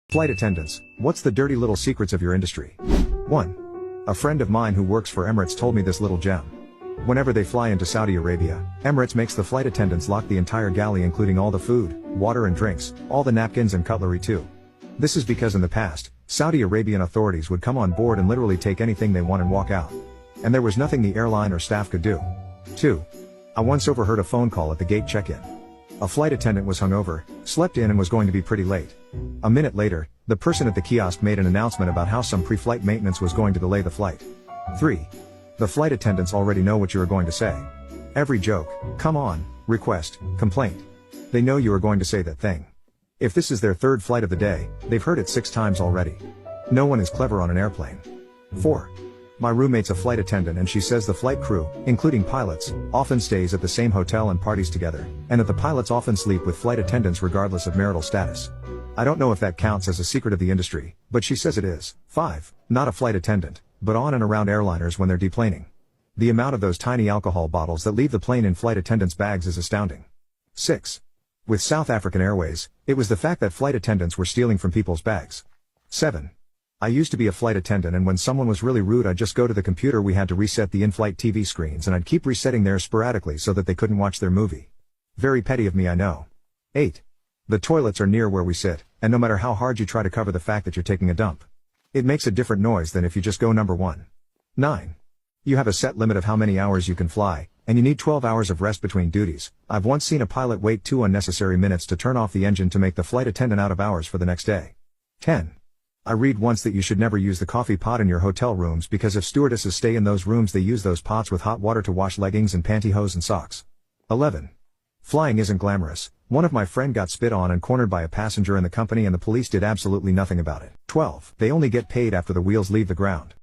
Flight attendants, what's the dirty little secrets of your industry? 1. A friend of mine who works for Emirates told me this little gem. Whenever they fly into Saudi Arabia, Emirates makes the flight attendants lock the entire galley, including all the food, water and drinks, all the napkins and cutlery too. This is because in the past, Saudi Arabian authorities would come on board and literally take anything they want and walk out. And there was nothing the airline or staff could do. 2. I once overheard a phone call at the gate check-in. A flight attendant was hungover, slept in and was going to be pretty late. A minute later, the person at the kiosk made an announcement about how some pre-flight maintenance was going to delay the flight. 3. The flight attendants already know what you are going to say. Every joke, come on, request, complaint. They know you are going to say that thing. If this is their third flight of the day, they've heard it 6 times already. No one is clever on an airplane. 4. My roommate's a flight attendant and she says the flight crew, including pilots, often stays at the same hotel and parties together, and that the pilots often sleep with flight attendants regardless of marital status. I don't know if that counts as a secret of the industry, but she says it is. 5. Not a flight attendant, but on and around airliners when they're deplaning. The amount of those tiny alcohol bottles that leave the plane in flight attendants' bags is astounding. 6. With South African Airways, it was the fact that flight attendants were stealing from people's bags. 7. I used to be a flight attendant, and when someone was really rude I'd just go to the computer. We had to reset the in-flight TV screens and I'd keep resetting theirs sporadically so that they couldn't watch their movie. Very petty of me, I know. 8. The toilets are near where we sit, and no matter how hard you try to cover the fact that you're taking a dump, it makes a different noise than if you just go number 1. 9. You have a set limit of how many hours you can fly, and you need 12 hours of rest between duties. I've once seen a pilot wait 2 unnecessary minutes to turn off the engine to make the flight attendant out of hours for the next day. 10. I read once that you should never use the coffee pot in your hotel rooms because if stewardesses stay in those rooms they use those pots with hot water to wash leggings and pantyhose and socks. 11. Flying isn't glamorous. One of my friend got spit on and cornered by a passenger in the company and the police did absolutely nothing about it. 12. They only get paid after the wheels leave the ground.